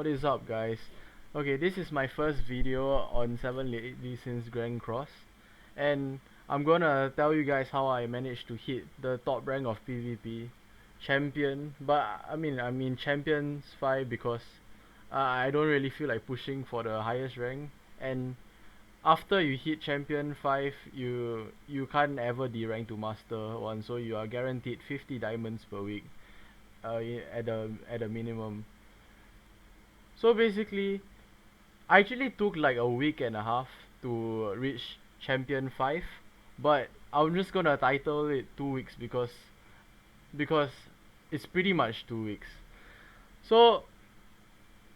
What is up, guys? Okay, this is my first video on 7 lately since Grand Cross, and I'm gonna tell you guys how I managed to hit the top rank of PvP champion. But I mean champions 5 because I don't really feel like pushing for the highest rank. And after you hit champion 5, you can't ever derank to master 1, so you are guaranteed 50 diamonds per week, at a minimum. So basically, I actually took like a week and a half to reach champion 5, but I'm just gonna title it 2 weeks because it's pretty much 2 weeks. So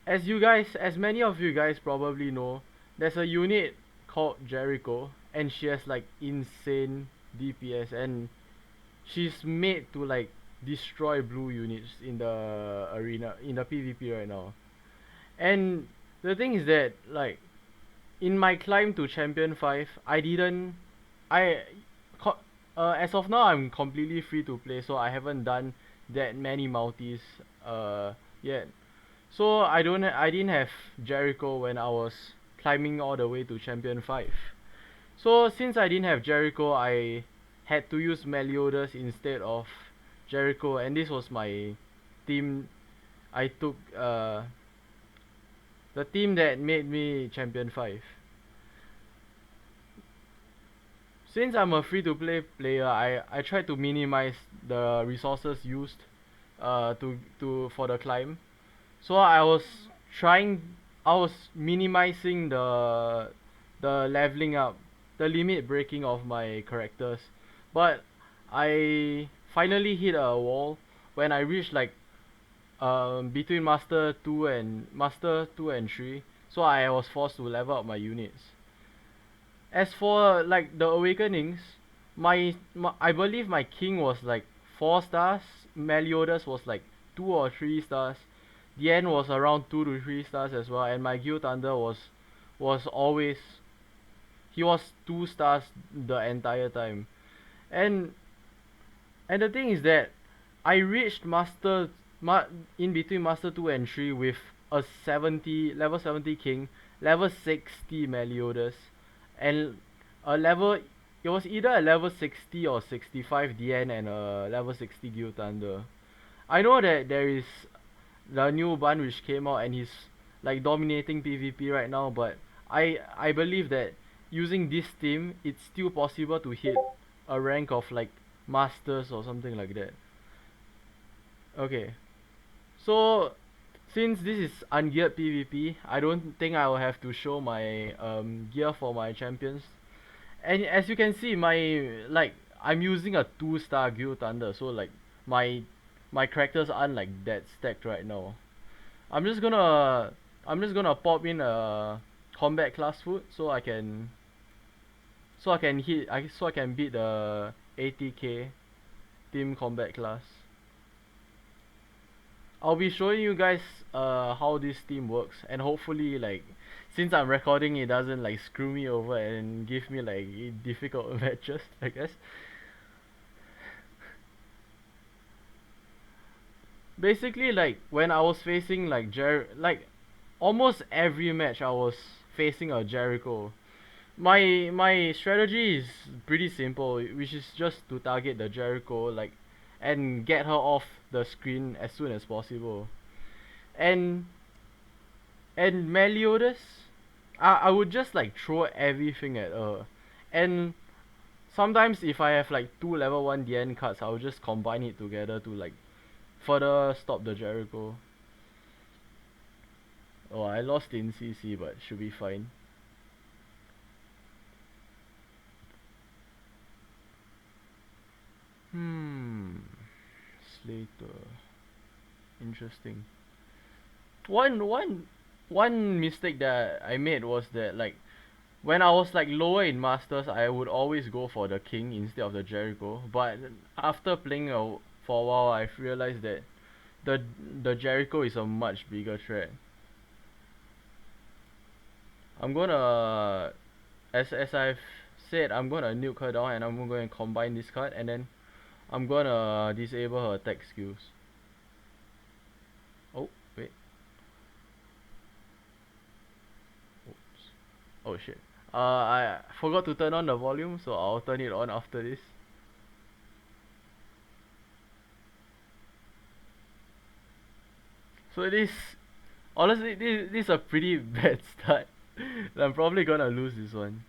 as many of you guys probably know, there's a unit called Jericho, and she has like insane DPS, and she's made to like destroy blue units in the arena, in the PvP right now. And the thing is that, like, in my climb to champion 5, I didn't I co- as of now I'm completely free to play, so I haven't done that many multis yet. So I didn't have Jericho when I was climbing all the way to champion 5. So since I didn't have Jericho, I had to use Meliodas instead of Jericho, and this was my team. I took the team that made me champion 5. Since I'm a free to play player, I try to minimize the resources used to for the climb. So trying I was minimizing the leveling up, the limit breaking of my characters. But I finally hit a wall when I reached like between Master 2 and 3. So I was forced to level up my units. As for like the awakenings, my I believe my king was like 4 stars, Meliodas was like 2 or 3 stars, Dien was around 2 to 3 stars as well, and my Gilthunder was always, he was 2 stars the entire time. And and the thing is that I reached in between Master 2 and 3 with a 70 level 70 king, level 60 Meliodas, and a level it was either a level 60 or 65 DN and a level 60 Gilthunder. I know that there is the new ban which came out and he's like dominating PvP right now, but I believe that using this team it's still possible to hit a rank of like masters or something like that. Okay, so since this is ungeared PvP, I don't think I will have to show my gear for my champions. And as you can see, I'm using a 2-star Gilthunder, so like my my characters aren't like that stacked right now. I'm just gonna I'm just gonna pop in a combat class food so I can beat the 80k team combat class. I'll be showing you guys how this team works, and hopefully like since I'm recording it doesn't like screw me over and give me like difficult matches, I guess. Basically, like when I was facing like almost every match I was facing a Jericho. My strategy is pretty simple, which is just to target the Jericho like and get her off the screen as soon as possible. And and Meliodas, I would just like throw everything at her. And sometimes if I have like 2 level 1 DN cards, I'll just combine it together to like further stop the Jericho. Oh, I lost in CC, but should be fine. Slater. Interesting. One one one mistake that I made was that like when I was like lower in masters, I would always go for the king instead of the Jericho. But after playing for a while, I've realized that the Jericho is a much bigger threat. I'm gonna, as I've said, I'm gonna nuke her down and I'm going to combine this card, and then I'm gonna disable her attack skills. Oh wait, Oh shit. I forgot to turn on the volume, so I'll turn it on after this. So this, honestly, this is a pretty bad start. I'm probably gonna lose this one.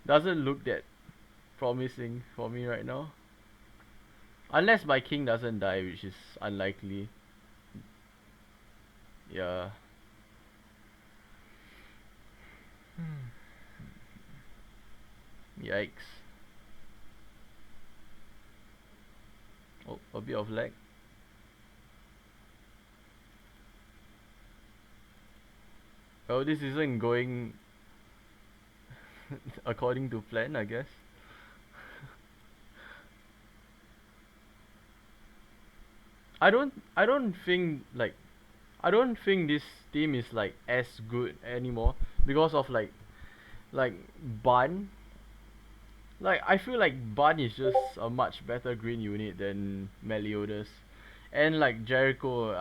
Doesn't look that promising for me right now. Unless my king doesn't die, which is unlikely. Yeah. Yikes. Oh, a bit of lag. Well, this isn't going according to plan, I guess. I don't think like I don't think this team is like as good anymore because of like Bun. Like I feel like Bun is just a much better green unit than Meliodas, and like Jericho.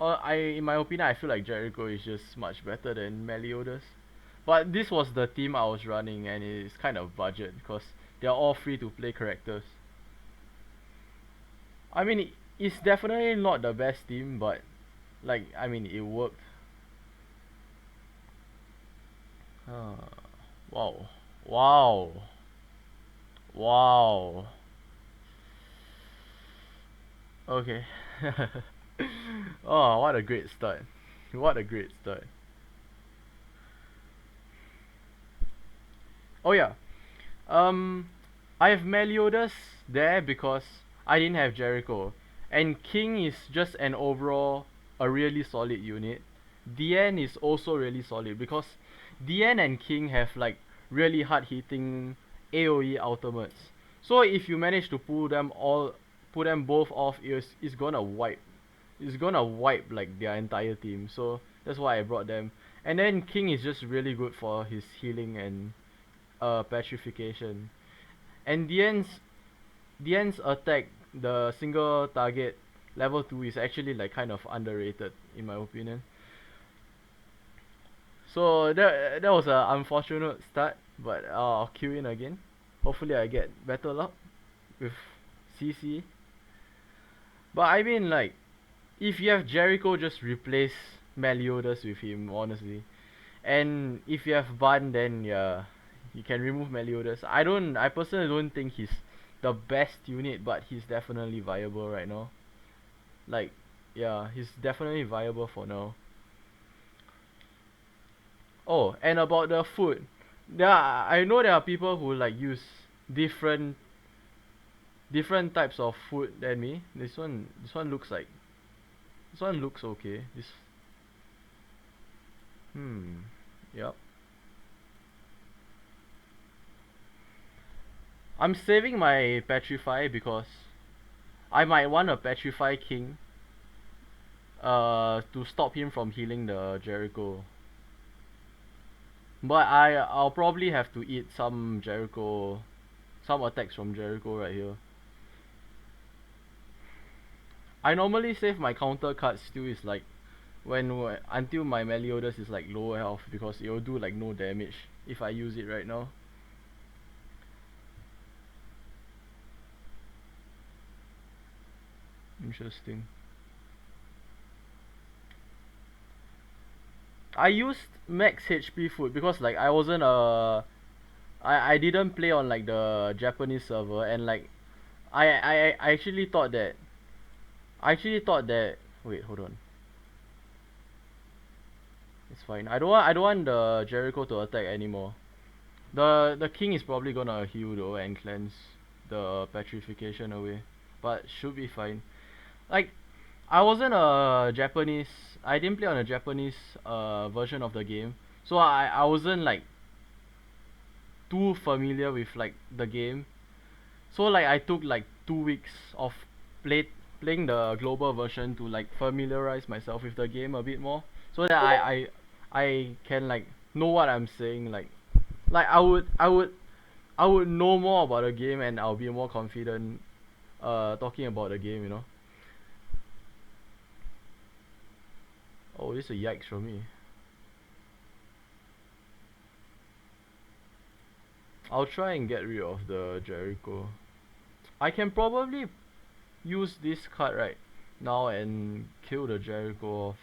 In my opinion, I feel like Jericho is just much better than Meliodas. But this was the team I was running, and it's kind of budget because they're all free to play characters. I mean, it's definitely not the best team, but like I mean, it worked. Ah, wow, wow, wow. Okay. Oh, what a great start! What a great start! Oh yeah. Um, I have Meliodas there because I didn't have Jericho, and King is just an overall a really solid unit. DN is also really solid because DN and King have like really hard hitting AoE ultimates. So if you manage to pull them both off, it's gonna wipe like their entire team. So that's why I brought them. And then King is just really good for his healing and petrification. And the end's attack, the single target level 2 is actually like kind of underrated in my opinion. So that was an unfortunate start, but I'll queue in again. Hopefully I get better luck with CC. But I mean like if you have Jericho, just replace Meliodas with him honestly. And if you have Bun, then yeah, you can remove Meliodas. I personally don't think he's the best unit, but he's definitely viable right now. Like, yeah, he's definitely viable for now. Oh, and about the food, I know there are people who like use different different types of food than me. This one looks okay. Hmm, yep. I'm saving my Petrify because I might want a Petrify King to stop him from healing the Jericho. But I'll probably have to eat some attacks from Jericho right here. I normally save my counter cards still is like until my Meliodas is like low health because it will do like no damage if I use it right now. Interesting. I used max HP food because like I didn't play on like the Japanese server, and like I actually thought that wait, hold on. It's fine. I don't want the Jericho to attack anymore. The king is probably gonna heal though and cleanse the petrification away. But should be fine. Like I wasn't a Japanese I didn't play on a Japanese version of the game. So I wasn't like too familiar with like the game. So like I took like 2 weeks of play playing the global version to like familiarize myself with the game a bit more, so that I can like know what I'm saying. Like I would know more about the game, and I'll be more confident talking about the game, you know. Oh, this is a yikes from me. I'll try and get rid of the Jericho. I can probably use this card right now and kill the Jericho off.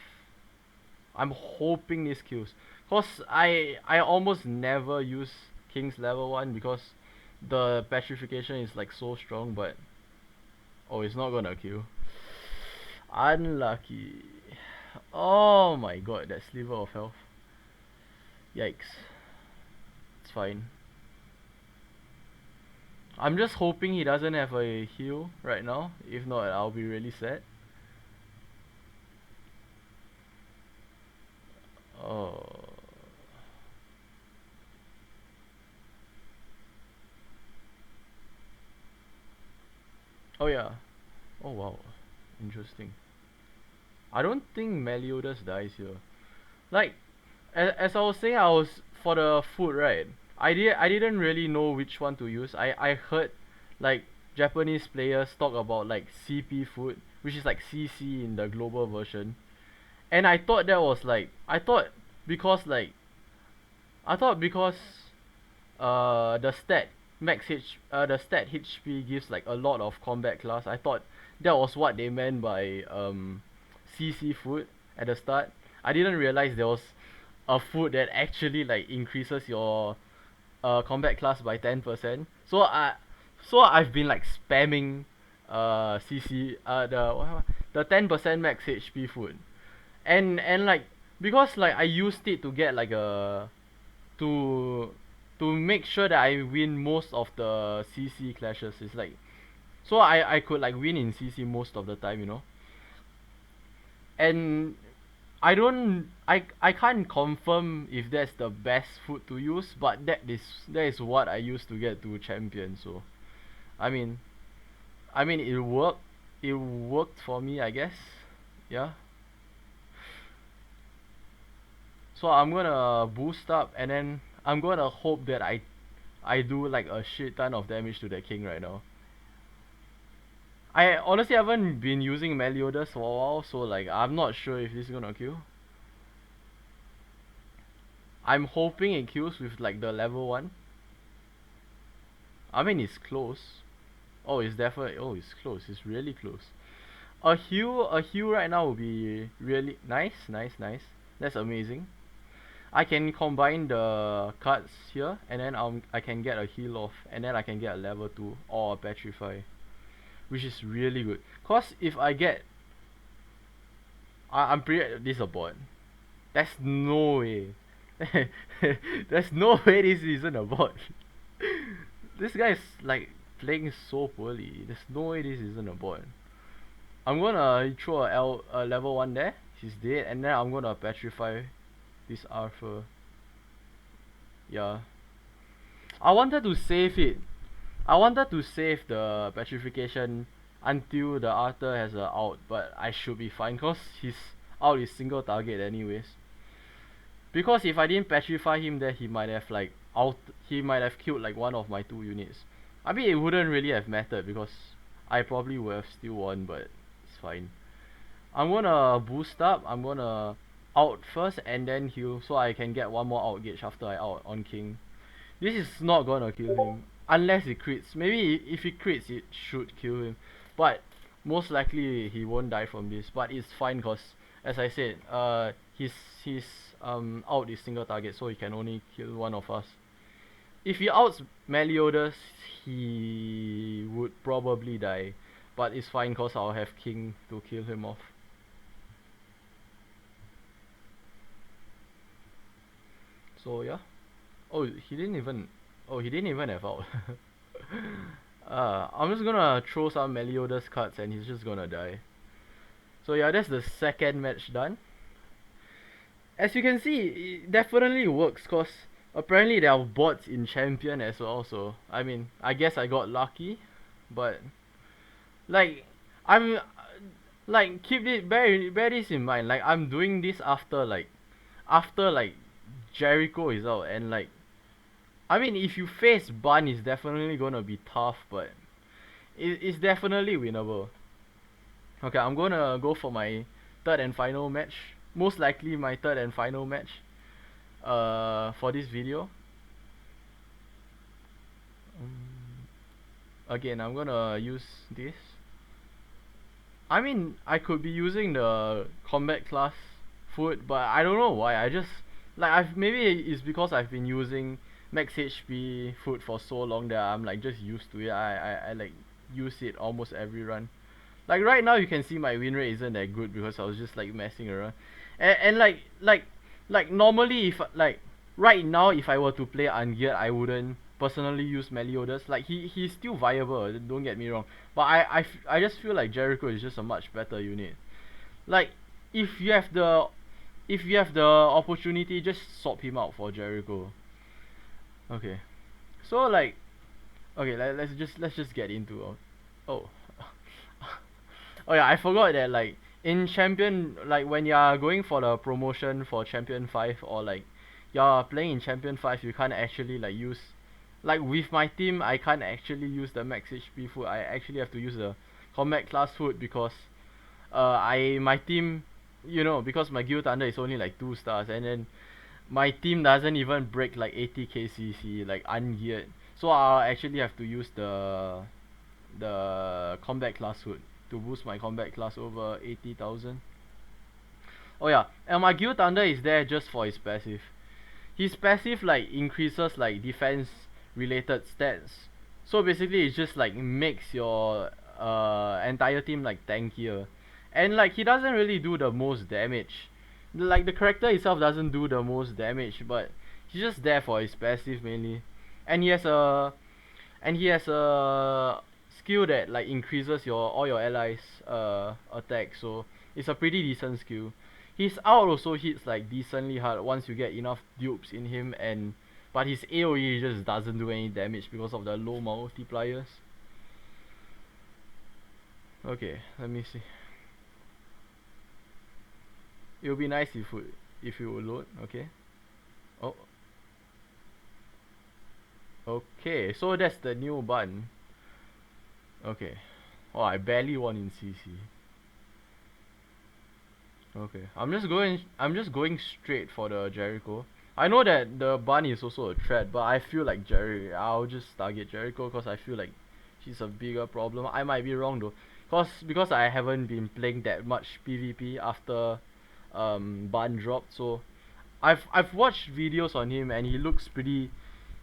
I'm hoping this kills. Cause I almost never use King's level 1 because the petrification is like so strong, but oh, it's not gonna kill. Unlucky. Oh my god, that sliver of health. Yikes. It's fine. I'm just hoping he doesn't have a heal right now. If not, I'll be really sad. Oh. Oh yeah. Oh wow. Interesting. I don't think Meliodas dies here. Like, as I was saying, I was for the food, right? I didn't really know which one to use. I heard like Japanese players talk about like CP food, which is like CC in the global version, and I thought that was like because like I thought because the stat HP gives like a lot of combat class. I thought that was what they meant by CC food at the start. I didn't realize there was a food that actually like increases your combat class by 10%. So I've been like spamming CC the 10% max HP food. And like because like I used it to get like a to make sure that I win most of the CC clashes. It's like so I could like win in CC most of the time, you know. And I can't confirm if that's the best food to use, but that is what I used to get to champion. So I mean it worked for me, I guess. Yeah. So I'm gonna boost up and then I'm gonna hope that I do like a shit ton of damage to the king right now. I honestly haven't been using Meliodas for a while, so like I'm not sure if this is gonna kill. I'm hoping it kills with like the level 1. I mean it's close. Oh, it's definitely, oh, it's close. It's really close. A heal right now would be really nice, nice, nice. That's amazing. I can combine the cards here, and then I can get a heal off, and then I can get a level 2 or a petrify, which is really good. Cause if I get, I'm pretty this is a bot. There's no way. There's no way this isn't a bot. This guy is like playing so poorly. There's no way this isn't a bot. I'm gonna throw a level 1 there. He's dead, and then I'm gonna petrify this Arthur. Yeah. I wanted to save it. I wanted to save the petrification until the Arthur has a out, but I should be fine cause his out is single target anyways. Because if I didn't petrify him there, he might have killed like one of my 2 units. I mean it wouldn't really have mattered because I probably would have still won, but it's fine. I'm gonna boost up, I'm gonna out first and then heal so I can get one more out gauge after I out on king. This is not gonna kill him unless it crits. Maybe if it crits it should kill him, but most likely he won't die from this. But it's fine cause as I said, his out is single target, so he can only kill one of us. If he outs Meliodas, he would probably die, but it's fine cause I'll have king to kill him off. So yeah. Oh, he didn't even. Oh, he didn't even have out. I'm just gonna throw some Meliodas cards and he's just gonna die. So yeah, that's the second match done. As you can see, it definitely works cause apparently there are bots in champion as well. So I mean, I guess I got lucky, but like I'm like keep it bear this in mind. Like I'm doing this after like Jericho is out and like I mean if you face Bun it's definitely gonna be tough, but it's definitely winnable. Okay, I'm gonna go for my third and final match. Most likely my third and final match for this video. Again, I'm gonna use this. I mean, I could be using the combat class food, but I don't know why. I just like maybe it's because I've been using max HP food for so long that I'm like just used to it. I like use it almost every run. Like right now, you can see my win rate isn't that good because I was just like messing around, and like normally if like right now if I were to play Ungeared, I wouldn't personally use Meliodas. Like he's still viable. Don't get me wrong, but I just feel like Jericho is just a much better unit. Like if you have the opportunity, just swap him out for Jericho. Okay, so like okay, let's just get into oh oh yeah, I forgot that like in champion, like when you're going for the promotion for champion 5 or like you're playing in champion 5, you can't actually like use, like with my team I can't actually use the max HP food. I actually have to use the combat class food because I my team, you know, because my Gilthunder is only like 2 stars, and then my team doesn't even break like 80 KCC like ungeared, so I'll actually have to use the combat class hood to boost my combat class over 80,000. Oh yeah, and my Gilthunder is there just for his passive. His passive like increases like defense related stats. So basically it just like makes your entire team like tankier. And like he doesn't really do the most damage. Like the character itself doesn't do the most damage, but he's just there for his passive mainly. And he has a skill that like increases your all your allies attack, so it's a pretty decent skill. His out also hits like decently hard once you get enough dupes in him, and but his AoE just doesn't do any damage because of the low multipliers. Okay, let me see. It would be nice if you would load. Okay. Oh, okay. So that's the new button. Okay. Oh, I barely won in CC. Okay, I'm just going straight for the Jericho. I know that the bunny is also a threat, but I feel like I'll just target Jericho because I feel like she's a bigger problem. I might be wrong though, because I haven't been playing that much PvP after Bun dropped. So I've watched videos on him and he looks pretty.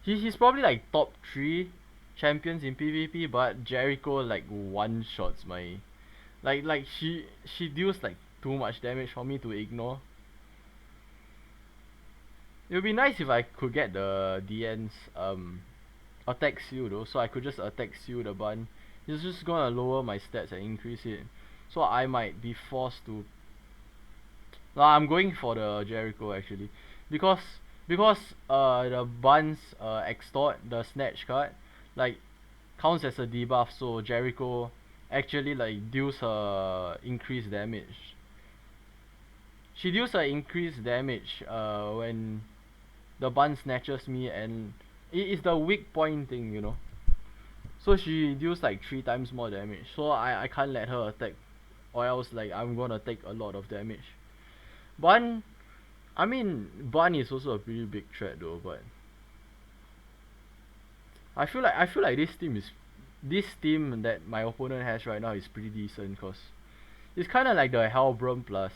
He's probably like top 3 champions in PvP, but Jericho like one shots my, like she deals like too much damage for me to ignore. It would be nice if I could get the DN's attack seal though, so I could just attack seal the bun. It's just gonna lower my stats and increase it. So I might be forced to. No, I'm going for the Jericho actually, because the bun's extort, the snatch card, like counts as a debuff, so Jericho actually like deals her increased damage. She deals her increased damage when the bun snatches me, and it is the weak point thing, you know. So she deals like 3 times more damage. So I can't let her attack, or else like I'm gonna take a lot of damage. Bun, I mean Bun is also a pretty big threat though, but I feel like this team that my opponent has right now is pretty decent, cause it's kind of like the Hellbrum plus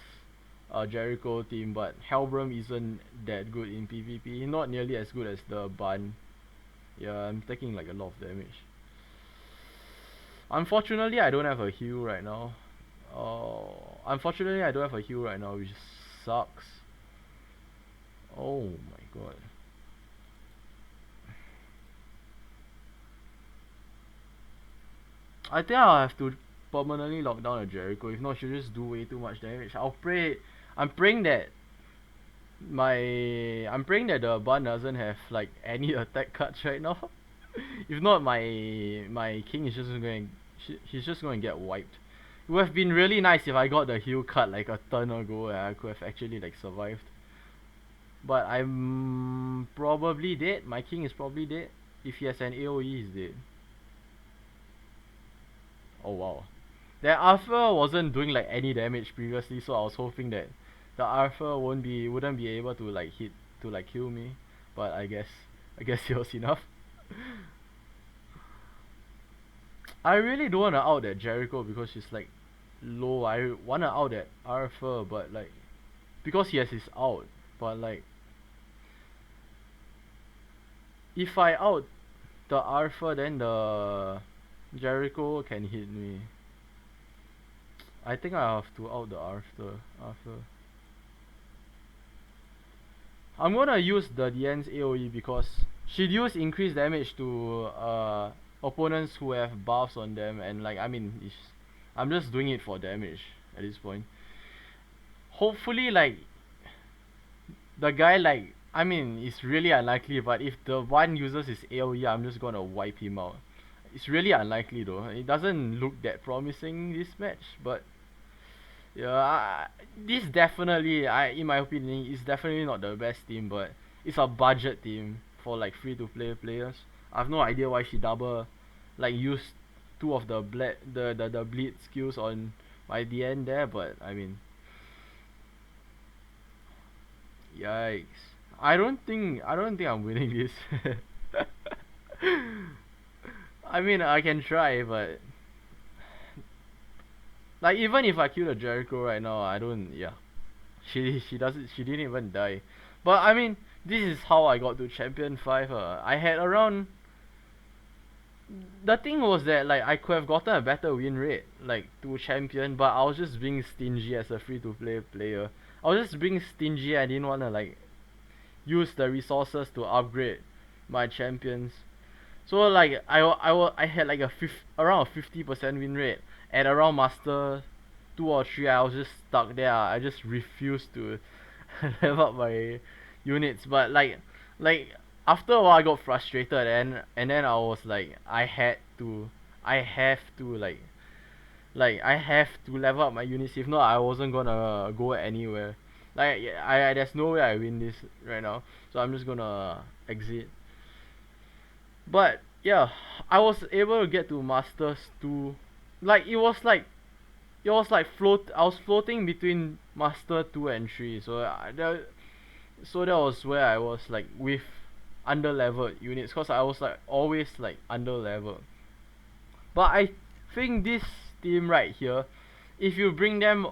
Jericho team, but Hellbrum isn't that good in PvP, not nearly as good as the Bun. Yeah, I'm taking like a lot of damage. Unfortunately, I don't have a heal right now. Unfortunately, I don't have a heal right now, which sucks. Oh my god. I think I'll have to permanently lock down a Jericho. If not, she'll just do way too much damage. I'll pray. I'm praying that I'm praying that the Bun doesn't have like any attack cards right now. If not, my king is just going. He's just going to get wiped. It would have been really nice if I got the heal card like a turn ago and I could have actually like survived. But I'm probably dead. My king is probably dead. If he has an AoE, he's dead. Oh wow. That Arthur wasn't doing like any damage previously, so I was hoping that the Arthur wouldn't be able to like hit to like kill me. But I guess it was enough. I really don't wanna out that Jericho because she's like low. I wanna out that Arthur, but like because he has his out. But like if I out the Arthur, then the Jericho can hit me. I think I have to out the Arthur. I'm gonna use the Dian's AoE because she deals increased damage to opponents who have buffs on them, and like I mean, I'm just doing it for damage at this point. Hopefully, like the guy, like I mean, it's really unlikely, but if the one uses his AoE, I'm just gonna wipe him out. It's really unlikely though. It doesn't look that promising this match, but yeah, this definitely, in my opinion, is definitely not the best team, but it's a budget team for like free to play players. I have no idea why she double, like used two of the the bleed skills on my DN there, but I mean, yikes. I don't think I'm winning this. I mean, I can try, but like even if I kill the Jericho right now, I don't. Yeah, she didn't even die. But I mean, this is how I got to champion 5. I had around. The thing was that like I could have gotten a better win rate like to champion, but I was just being stingy as a free to play player. I was just being stingy. I didn't wanna like use the resources to upgrade my champions. So like I had like around a 50% win rate at around master 2 or 3. I was just stuck there. I just refused to level up my units. But like after a while I got frustrated, and then I was like I have to I have to level up my units. If not, I wasn't gonna go anywhere. Like I there's no way I win this right now. So I'm just gonna exit. But yeah, I was able to get to Masters 2. Like it was like I was floating between Master 2 and 3. So that was where I was like with under leveled units, cause I was like always like under leveled. But I think this team right here, if you bring them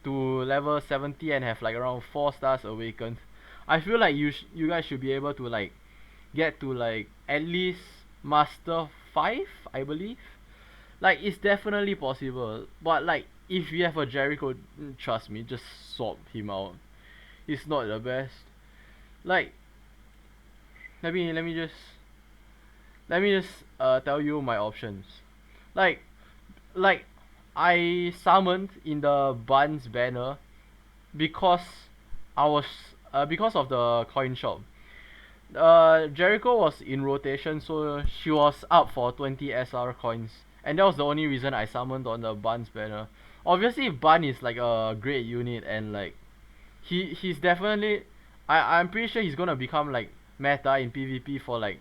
to level 70 and have like around 4 stars awakened, I feel like you guys should be able to like get to like at least master 5, I believe. Like it's definitely possible, but like if you have a Jericho, trust me, just swap him out. He's not the best. Like let me just tell you my options. Like like I summoned in the Buns banner because I was because of the coin shop. Jericho was in rotation, so she was up for 20 SR coins, and that was the only reason I summoned on the Buns banner. Obviously, Bun is like a great unit, and like he's definitely I'm pretty sure he's gonna become like meta in PvP for like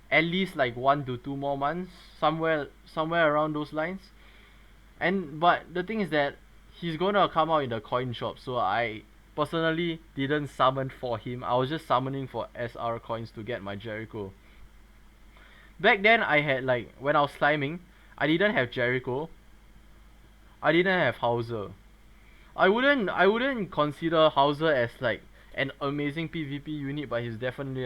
at least like 1 to 2 more months, somewhere around those lines. And but the thing is that he's gonna come out in the coin shop, so I personally didn't summon for him. I was just summoning for SR coins to get my Jericho. Back then I had like when I was climbing, I didn't have Jericho. I didn't have Hauser. I wouldn't consider Hauser as like an amazing PvP unit, but he's definitely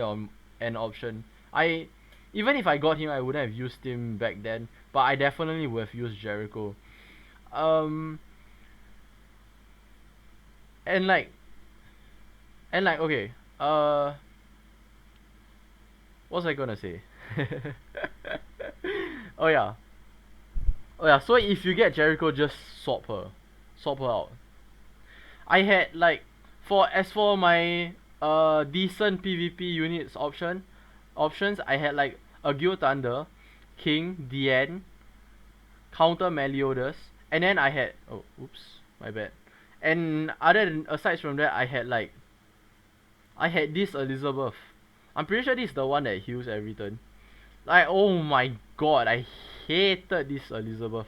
an option. I even if I got him, I wouldn't have used him back then, but I definitely would have used Jericho. Um and like okay, what was I gonna say? oh yeah so if you get Jericho, just swap her out. I had like for my decent PvP units options, I had like a Gilthunder, King, Dian, Counter Meliodas, and then I had oops, my bad. And aside from that, I had this Elizabeth. I'm pretty sure this is the one that heals every turn. Like oh my god, I hated this Elizabeth.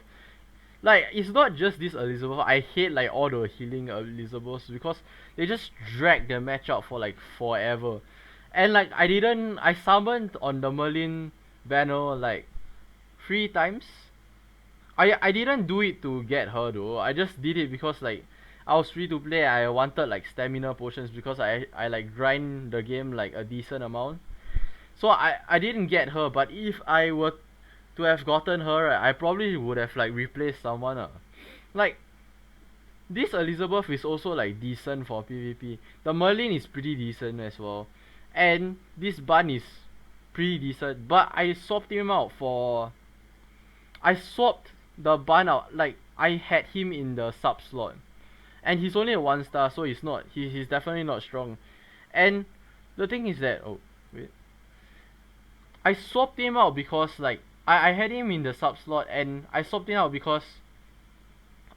Like it's not just this Elizabeth, I hate like all the healing Elizabeths because they just drag the match out for like forever. And like I summoned on the Merlin banner like 3 times. I didn't do it to get her though. I just did it because like I was free to play. I wanted like stamina potions because I like grind the game like a decent amount. So I didn't get her, but if I were to have gotten her, right, I probably would have like replaced someone. Like this Elizabeth is also like decent for PvP. The Merlin is pretty decent as well, and this Bun is pretty decent. But I swapped him out for. I swapped the Bun out. Like I had him in the sub slot, and he's only a 1 star, so he's definitely not strong. And the thing is that wait, I swapped him out because like I had him in the sub slot, and I swapped him out because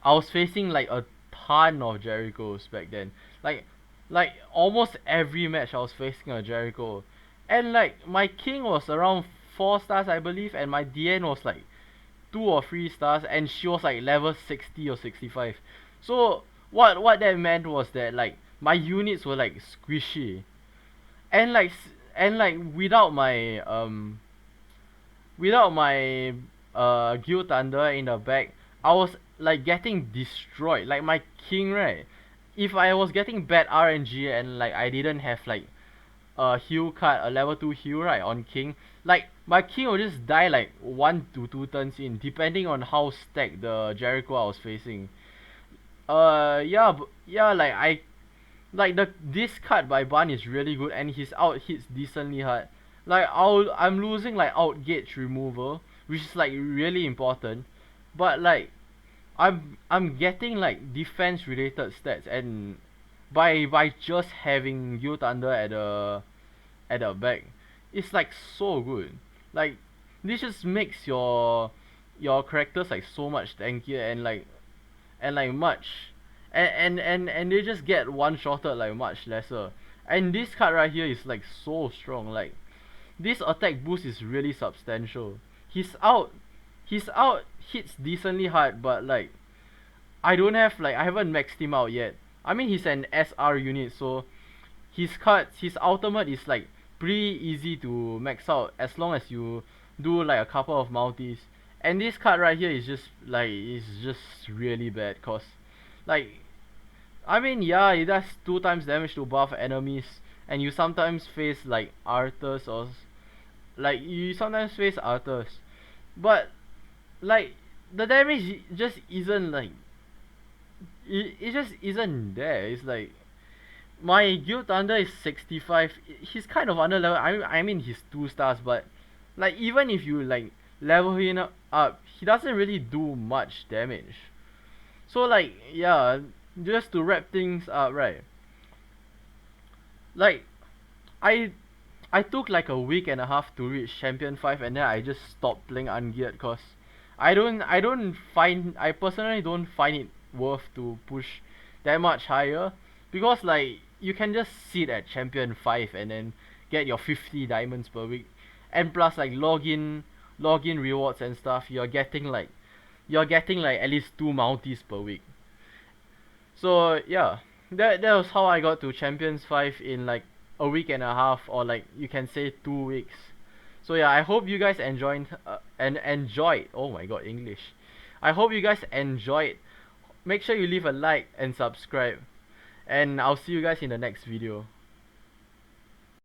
I was facing like a ton of Jerichos back then. Like like almost every match I was facing a Jericho. And like my king was around 4 stars I believe, and my DN was like 2 or 3 stars, and she was like level 60 or 65. So what that meant was that like my units were like squishy. And like without my Gilthunder in the back, I was like getting destroyed. Like my king, right? If I was getting bad RNG and like I didn't have like a heal card, a level 2 heal right on king, like my king will just die like 1 to 2 turns in, depending on how stacked the Jericho I was facing. Yeah, yeah, like this card by Ban is really good, and his out hits decently hard. Like I'm losing like out gauge removal, which is like really important, but like I'm getting like defense related stats, and by just having Gilthunder at the back, it's like so good. Like this just makes your characters like so much tankier, and like much and they just get one shotted like much lesser. And this card right here is like so strong. Like this attack boost is really substantial. His out hits decently hard, but like I haven't maxed him out yet. I mean he's an SR unit, so his ultimate is like pretty easy to max out as long as you do like a couple of multis. And this card right here is just really bad, cause like I mean yeah, it does 2 times damage to buff enemies, and you sometimes face like Arthurs like you sometimes face Arthurs. But like the damage just isn't like it just isn't there. It's like my Gilthunder is 65. He's kind of under level. I mean he's 2 stars, but like even if you like level him up, he doesn't really do much damage. So like yeah, just to wrap things up, right? Like I I took like a week and a half to reach Champion 5, and then I just stopped playing Ungeared cause I personally don't find it worth to push that much higher, because like you can just sit at Champion 5 and then get your 50 diamonds per week, and plus like login rewards and stuff, you're getting like at least 2 multis per week. So yeah, that was how I got to Champions 5 in like a week and a half, or like you can say 2 weeks. So yeah, I hope you guys enjoyed. Oh my god, English. I hope you guys enjoyed. Make sure you leave a like and subscribe, and I'll see you guys in the next video.